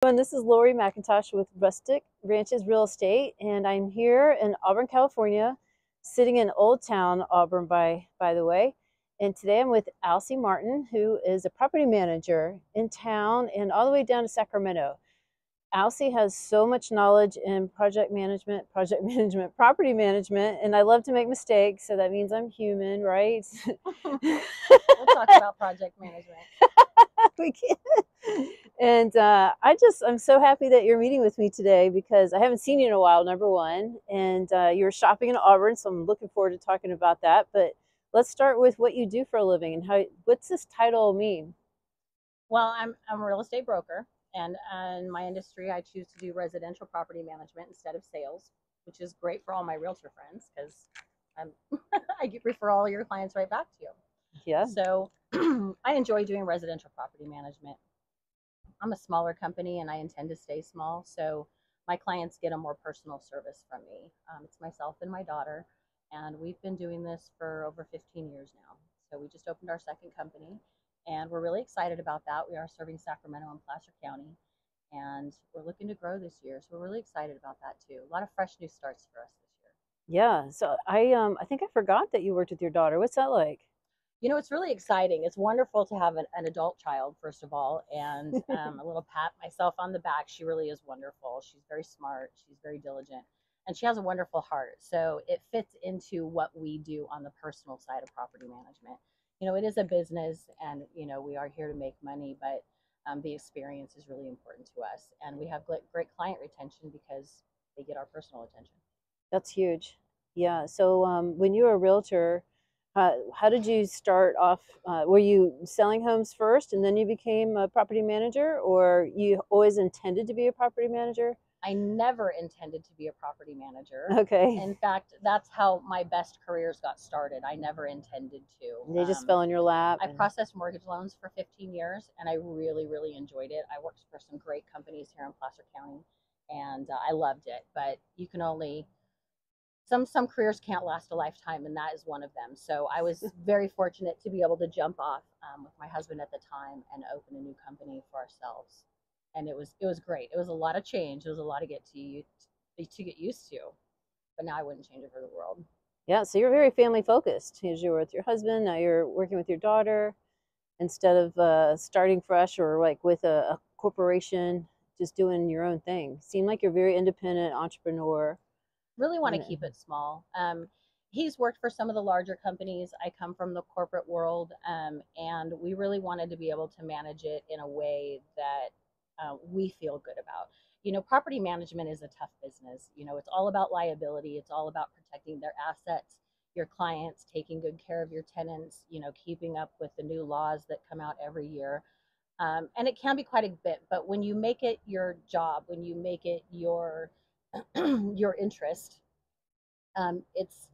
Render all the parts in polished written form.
And this is Lori McIntosh with Rustic Ranches Real Estate, and I'm here in Auburn, California, sitting in Old Town Auburn, by the way. And today I'm with Alcy Martin, who is a property manager in town and all the way down to Sacramento. Alcy has so much knowledge in project management, property management, and I love to make mistakes, so that means I'm human, right? We'll talk about project management. We can. And I'm so happy that you're meeting with me today because I haven't seen you in a while, number one, and you're shopping in Auburn, so I'm looking forward to talking about that. But let's start with what you do for a living and what's this title mean? Well, I'm a real estate broker, and in my industry, I choose to do residential property management instead of sales, which is great for all my realtor friends because I refer all your clients right back to you. Yeah. So I enjoy doing residential property management. I'm a smaller company and I intend to stay small, so my clients get a more personal service from me. It's myself and my daughter, and we've been doing this for over 15 years now. So we just opened our second company, and we're really excited about that. We are serving Sacramento and Placer County, and we're looking to grow this year, so we're really excited about that too. A lot of fresh new starts for us this year. Yeah, so I think I forgot that you worked with your daughter. What's that like? You know, it's really exciting. It's wonderful to have an adult child, first of all, and a little pat myself on the back. She really is wonderful. She's very smart. She's very diligent, and she has a wonderful heart. So it fits into what we do on the personal side of property management. You know, it is a business, and, you know, we are here to make money, but the experience is really important to us. And we have great client retention because they get our personal attention. That's huge. Yeah, so when you were a realtor, how did you start off? Were you selling homes first and then you became a property manager, or you always intended to be a property manager? I never intended to be a property manager. Okay. In fact, that's how my best careers got started. I never intended to. They just fell in your lap. I processed mortgage loans for 15 years, and I really, really enjoyed it. I worked for some great companies here in Placer County, and I loved it. But you can only some careers can't last a lifetime, and that is one of them. So I was very fortunate to be able to jump off with my husband at the time and open a new company for ourselves. And it was great. It was a lot of change. It was a lot to get used to, but now I wouldn't change it for the world. Yeah, so you're very family focused. As you were with your husband, now you're working with your daughter instead of starting fresh or like with a corporation, just doing your own thing. Seem like you're very independent entrepreneur. Really want to keep it small. He's worked for some of the larger companies. I come from the corporate world, and we really wanted to be able to manage it in a way that we feel good about. You know, property management is a tough business. You know, it's all about liability. It's all about protecting their assets, your clients, taking good care of your tenants, you know, keeping up with the new laws that come out every year. And it can be quite a bit, but when you make it your job, when you make it your your interest, it's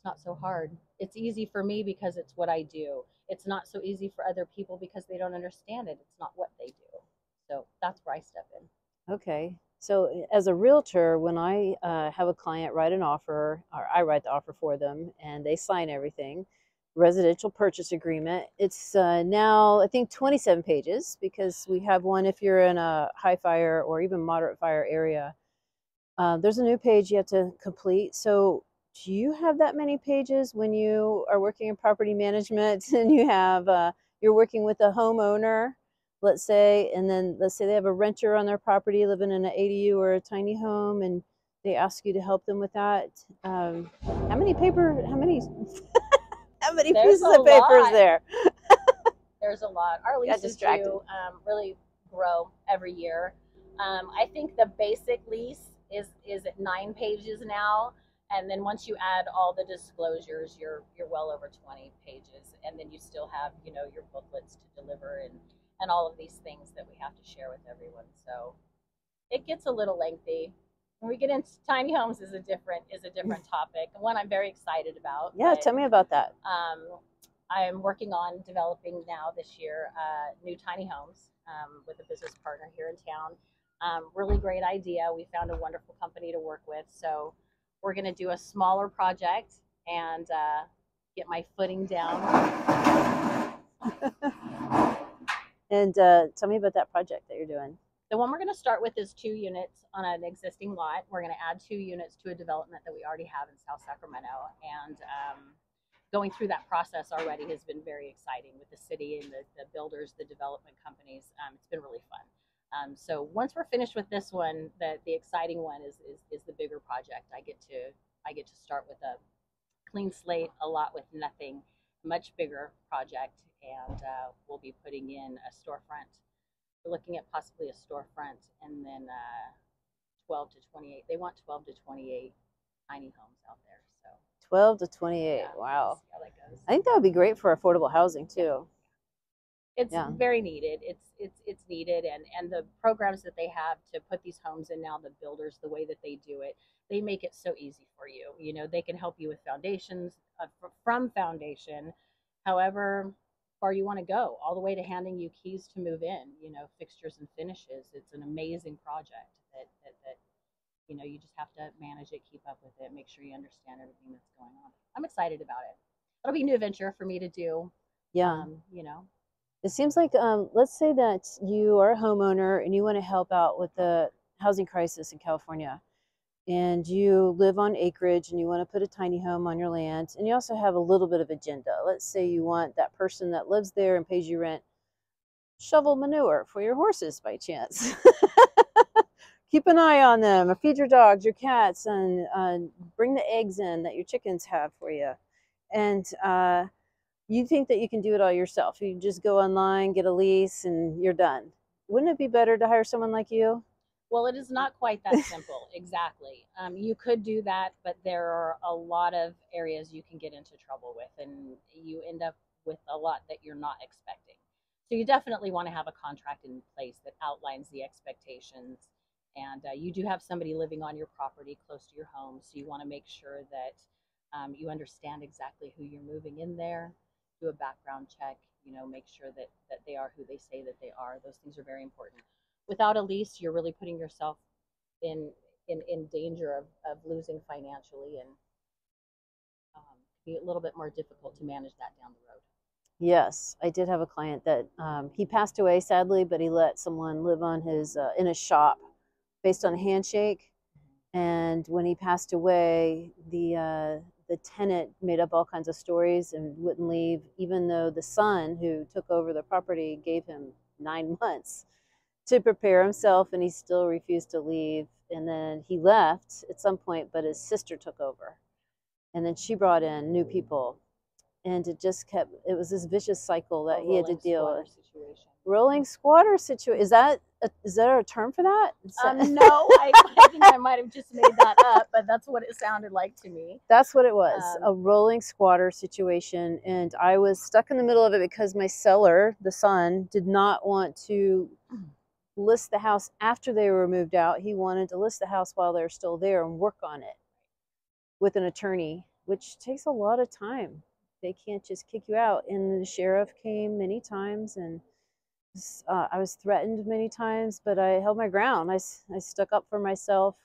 not so hard. It's easy for me because it's what I do. It's not so easy for other people because they don't understand it. It's not what they do. So that's where I step in. Okay. So as a realtor, when I have a client write an offer, or I write the offer for them, and they sign everything, residential purchase agreement, it's now I think 27 pages because we have one if you're in a high fire or even moderate fire area. There's a new page you have to complete. So do you have that many pages when you are working in property management and you're working with a homeowner, let's say, and then let's say they have a renter on their property living in an ADU or a tiny home, and they ask you to help them with that? How many how many pieces of paper is there? There's a lot. Our leases do really grow every year. I think the basic lease is at 9 pages now, and then once you add all the disclosures, you're well over 20 pages, and then you still have, you know, your booklets to deliver and all of these things that we have to share with everyone. So it gets a little lengthy. When we get into tiny homes is a different topic, one I'm very excited about. Yeah, tell me about that. I'm working on developing now this year new tiny homes with a business partner here in town. Really great idea. We found a wonderful company to work with, so we're going to do a smaller project and get my footing down. And tell me about that project that you're doing. The one we're going to start with is 2 units on an existing lot. We're going to add 2 units to a development that we already have in South Sacramento. And going through that process already has been very exciting with the city and the builders, the development companies. It's been really fun. So once we're finished with this one, the exciting one is the bigger project. I get to start with a clean slate, a lot with nothing, much bigger project, and we'll be putting in a storefront. We're looking at possibly a storefront, and then 12 to 28. They want 12 to 28 tiny homes out there. So 12 to 28. yeah, Wow. we'll see how that goes. I think that would be great for affordable housing too. It's very needed. It's needed, and the programs that they have to put these homes in now, the builders, the way that they do it, they make it so easy for you. You know, they can help you with foundations, from foundation, however far you want to go, all the way to handing you keys to move in. You know, fixtures and finishes. It's an amazing project that you know, you just have to manage it, keep up with it, make sure you understand everything that's going on. I'm excited about it. It'll be a new venture for me to do. Yeah. You know. It seems like, let's say that you are a homeowner and you want to help out with the housing crisis in California, and you live on acreage and you want to put a tiny home on your land, and you also have a little bit of agenda. Let's say you want that person that lives there and pays you rent shovel manure for your horses by chance. Keep an eye on them, or feed your dogs, your cats, and bring the eggs in that your chickens have for you. And you think that you can do it all yourself. You just go online, get a lease, and you're done. Wouldn't it be better to hire someone like you? Well, it is not quite that simple. Exactly. You could do that, but there are a lot of areas you can get into trouble with, and you end up with a lot that you're not expecting. So you definitely want to have a contract in place that outlines the expectations. And you do have somebody living on your property close to your home, so you want to make sure that you understand exactly who you're moving in there. Do a background check. You know, make sure that they are who they say that they are. Those things are very important. Without a lease, you're really putting yourself in danger of losing financially, and be a little bit more difficult to manage that down the road. Yes, I did have a client that he passed away sadly, but he let someone live on his in his shop based on a handshake. And when he passed away, the tenant made up all kinds of stories and wouldn't leave, even though the son who took over the property gave him 9 months to prepare himself, and he still refused to leave. And then he left at some point, but his sister took over, and then she brought in new people, and it just kept, it was this vicious cycle that he had to deal with. Rolling squatter situation. Is that a term for that? No, I think I might have just made that up, but that's what it sounded like to me. That's what it was, a rolling squatter situation. And I was stuck in the middle of it because my seller, the son, did not want to list the house after they were moved out. He wanted to list the house while they're still there and work on it with an attorney, which takes a lot of time. They can't just kick you out. And the sheriff came many times, and I was threatened many times, but I held my ground. I stuck up for myself.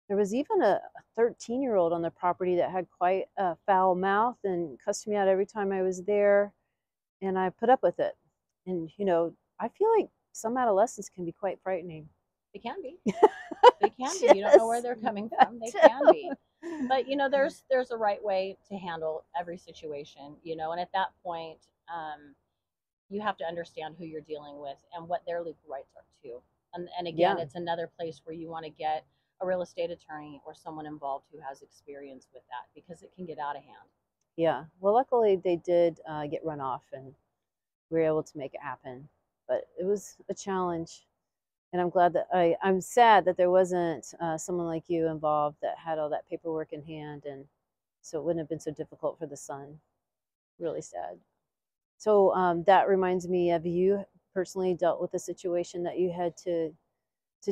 There was even a 13-year-old on the property that had quite a foul mouth and cussed me out every time I was there, and I put up with it. And, you know, I feel like some adolescents can be quite frightening. They can be. They can be. You don't know where they're coming from. They can be. But, you know, there's a right way to handle every situation, you know, and at that point, you have to understand who you're dealing with and what their legal rights are too. And again, it's another place where you want to get a real estate attorney or someone involved who has experience with that, because it can get out of hand. Yeah. Well, luckily they did get run off, and we were able to make it happen. But it was a challenge. And I'm glad that I'm sad that there wasn't someone like you involved that had all that paperwork in hand, and so it wouldn't have been so difficult for the son. Really sad. So that reminds me, have you personally dealt with a situation that you had to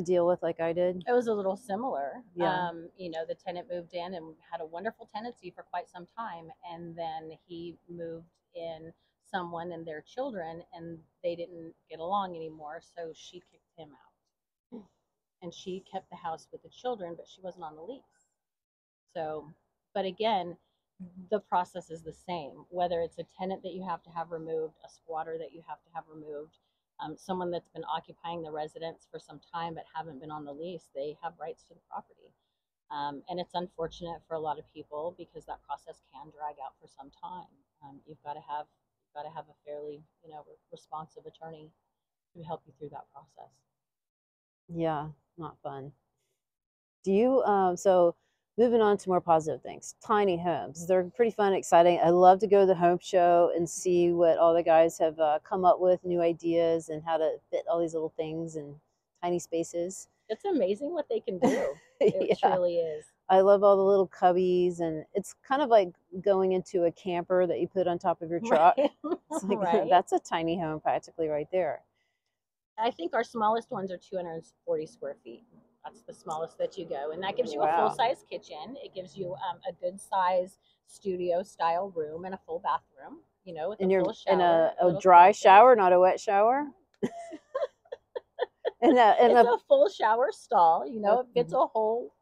deal with like I did? It was a little similar. Yeah. You know, the tenant moved in and had a wonderful tenancy for quite some time, and then he moved in someone and their children, and they didn't get along anymore, so she kicked him out. And she kept the house with the children, but she wasn't on the lease. So, but again, the process is the same, whether it's a tenant that you have to have removed, a squatter that you have to have removed. Someone that's been occupying the residence for some time but haven't been on the lease, they have rights to the property. And it's unfortunate for a lot of people because that process can drag out for some time. You've got to have a fairly, responsive attorney to help you through that process. Yeah, not fun. Do you so moving on to more positive things, tiny homes, they're pretty fun, exciting. I love to go to the home show and see what all the guys have come up with, new ideas and how to fit all these little things in tiny spaces. It's amazing what they can do. It Yeah, truly is. I love all the little cubbies, and it's kind of like going into a camper that you put on top of your truck. Right. It's like Right. that's a tiny home practically right there. I think our smallest ones are 240 square feet. That's the smallest that you go, and that gives you a Wow. full-size kitchen. It gives you a good-size studio-style room and a full bathroom. With And a you're full shower, in a little dry closet. shower, not a wet shower. And It's a full shower stall. It fits a whole.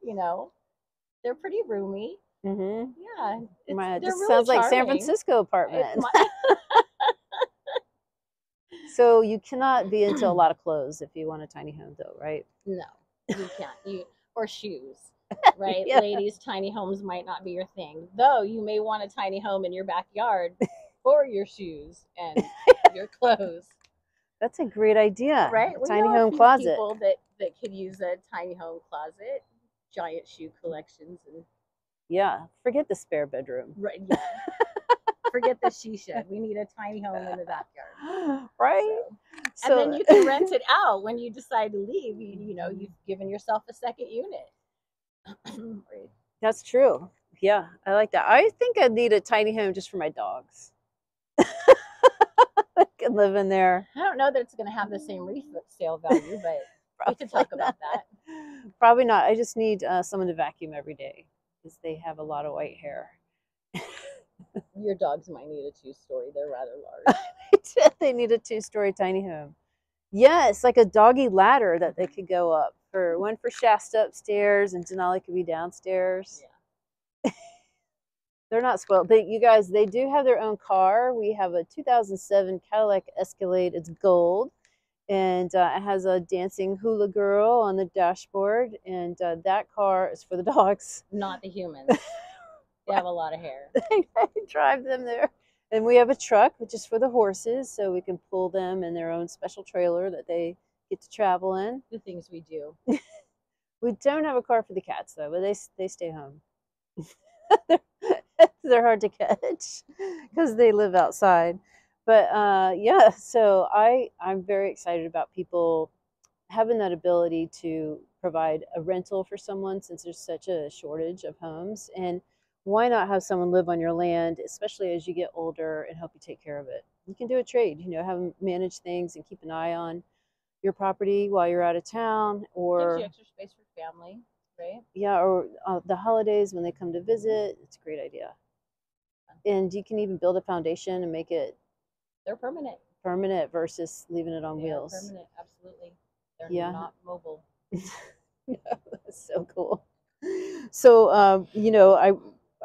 They're pretty roomy. Mm-hmm. Yeah, It they're just really sounds like San charming. Francisco apartment. So you cannot be into a lot of clothes if you want a tiny home, though, right? No, you can't. Or shoes, right? Yeah. Ladies, tiny homes might not be your thing, though. You may want a tiny home in your backyard for your shoes and your clothes. That's a great idea. Right? A We tiny know a home few closet. people that could use a tiny home closet, giant shoe collections, and Yeah. Forget the spare bedroom. right. Yeah. Forget the shisha. We need a tiny home in the backyard. Right? And then you can rent it out when you decide to leave. You've given yourself a second unit. Right. That's true. Yeah, I like that. I think I'd need a tiny home just for my dogs. I can live in there. I don't know that it's going to have the same resale value, but we could talk about that. Probably not. I just need someone to vacuum every day because they have a lot of white hair. Your dogs might need a 2-story. They're rather large. They need a 2-story tiny home. Yeah, it's like a doggy ladder that they could go up. One for Shasta upstairs, and Denali could be downstairs. Yeah. They're not spoiled. You guys, they do have their own car. We have a 2007 Cadillac Escalade. It's gold, and it has a dancing hula girl on the dashboard. And that car is for the dogs, not the humans. They have a lot of hair. I drive them there. And we have a truck, which is for the horses, so we can pull them in their own special trailer that they get to travel in. The things we do. We don't have a car for the cats, though, but they stay home. They're hard to catch because they live outside. But yeah, so I'm very excited about people having that ability to provide a rental for someone since there's such a shortage of homes. And why not have someone live on your land, especially as you get older, and help you take care of it? You can do a trade, have them manage things and keep an eye on your property while you're out of town, or gives you extra space for family, right? Yeah, or the holidays when they come to visit. It's a great idea. And you can even build a foundation and make it they're permanent versus leaving it on wheels. Permanent, absolutely. They're not mobile. That's so cool. So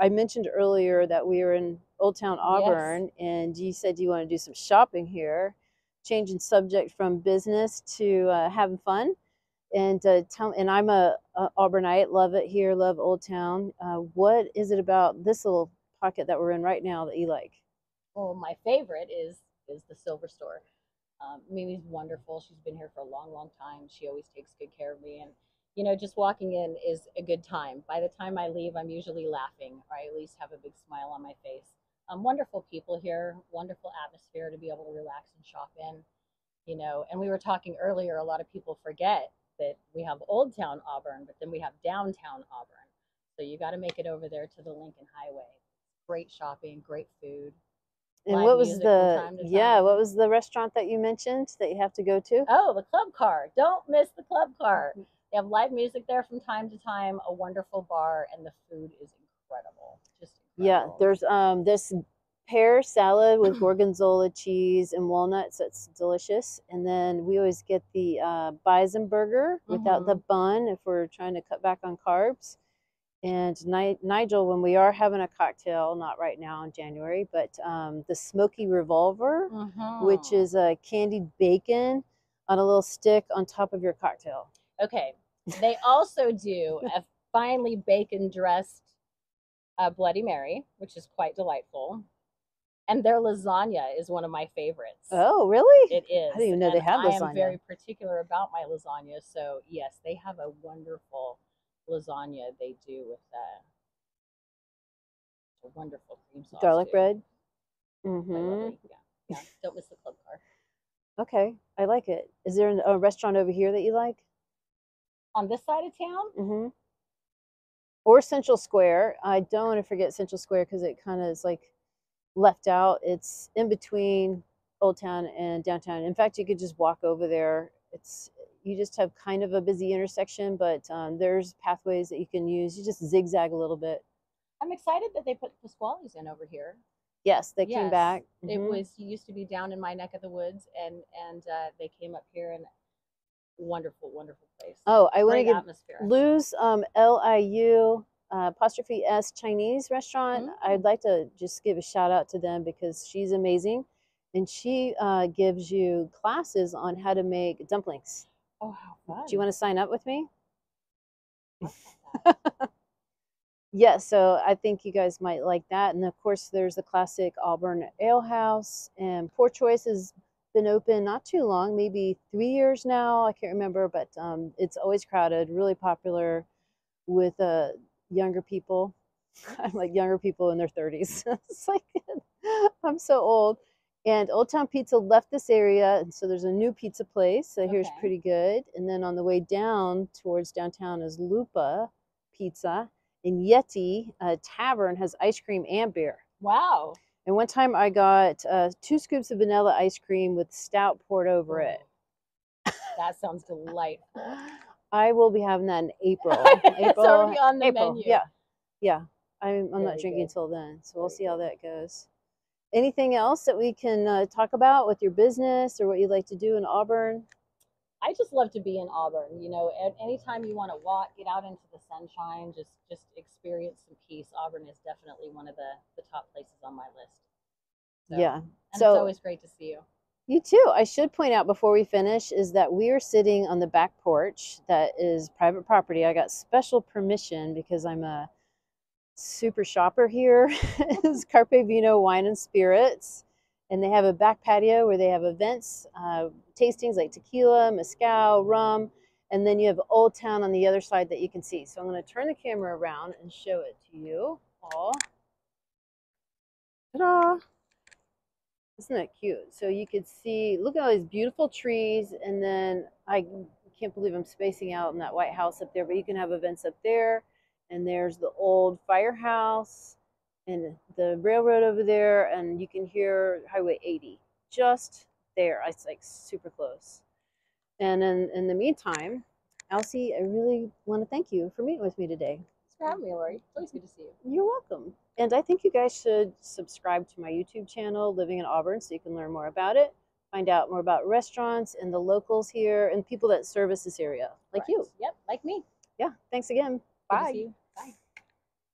I mentioned earlier that we were in Old Town Auburn, yes. And you said you want to do some shopping here, changing subject from business to having fun. And and I'm a Auburnite, love it here, love Old Town. What is it about this little pocket that we're in right now that you like? Well, my favorite is the Silver Store. Mimi's wonderful. She's been here for a long, long time. She always takes good care of me, and just walking in is a good time. By the time I leave, I'm usually laughing, or I at least have a big smile on my face. Wonderful people here, wonderful atmosphere to be able to relax and shop in. And we were talking earlier, a lot of people forget that we have Old Town Auburn, but then we have downtown Auburn. So you got to make it over there to the Lincoln Highway. Great shopping, great food. And what was what was the restaurant that you mentioned that you have to go to? Oh, the Club Car. Don't miss the Club Car. They have live music there from time to time, a wonderful bar, and the food is incredible. Just incredible. Yeah, there's this pear salad with gorgonzola cheese and walnuts. That's delicious. And then we always get the bison burger without the bun if we're trying to cut back on carbs. And Nigel, when we are having a cocktail, not right now in January, but the Smoky Revolver, which is a candied bacon on a little stick on top of your cocktail. Okay. They also do a finely bacon dressed Bloody Mary, which is quite delightful. And their lasagna is one of my favorites. Oh, really? It is. I didn't even know they had lasagna. I am very particular about my lasagna. So, yes, they have a wonderful lasagna they do with a wonderful cream sauce. Garlic bread? Mm-hmm. Yeah. Don't miss the club car. Okay. I like it. Is there a restaurant over here that you like? On this side of town? Mm-hmm. Or Central Square. I don't want to forget Central Square because it kind of is like left out. It's in between Old Town and downtown. In fact, you could just walk over there. You just have kind of a busy intersection, but there's pathways that you can use. You just zigzag a little bit. I'm excited that they put the Squallies in over here. Yes, they came back. It used to be down in my neck of the woods, and they came up here, and wonderful place. Oh, I want to give atmosphere. Lou's LIU apostrophe S Chinese restaurant. I'd like to just give a shout out to them because she's amazing, and she gives you classes on how to make dumplings. Oh, how fun! Do you want to sign up with me? Yeah, so I think you guys might like that. And of course, there's the classic Auburn Ale House, and Poor Choice has been open not too long, maybe 3 years now. I can't remember, but it's always crowded, really popular with younger people. I'm like younger people in their 30s. It's like I'm so old. And Old Town Pizza left this area, and so there's a new pizza place that here's pretty good. And then on the way down towards downtown is Lupa Pizza. And Yeti Tavern has ice cream and beer. Wow. And one time I got 2 scoops of vanilla ice cream with stout poured over it. That sounds delightful. I will be having that in April. It's already on the menu. Yeah. I'm not drinking until then, so we'll see how that goes. Anything else that we can talk about with your business or what you like to do in Auburn? I just love to be in Auburn. You know, anytime you want to walk, get out into the sunshine, just experience some peace. Auburn is definitely one of the top places on my list. So, yeah. And it's always great to see you. You too. I should point out before we finish is that we are sitting on the back porch that is private property. I got special permission because I'm a super shopper here. It's Carpe Vino Wine and Spirits. And they have a back patio where they have events, tastings like tequila, mezcal, rum, and then you have Old Town on the other side that you can see. So I'm going to turn the camera around and show it to you all. Ta-da! Isn't that cute? So you could see, look at all these beautiful trees, and then I can't believe I'm spacing out in that White House up there, but you can have events up there, and there's the old firehouse, and the railroad over there, and you can hear Highway 80 just there. It's like super close. And in the meantime, Alcy, I really want to thank you for meeting with me today. Thanks for having me, Lori. It's always good to see you. You're welcome. And I think you guys should subscribe to my YouTube channel, Living in Auburn, so you can learn more about it, find out more about restaurants and the locals here and people that service this area, like you. Yep, like me. Yeah, thanks again. Bye.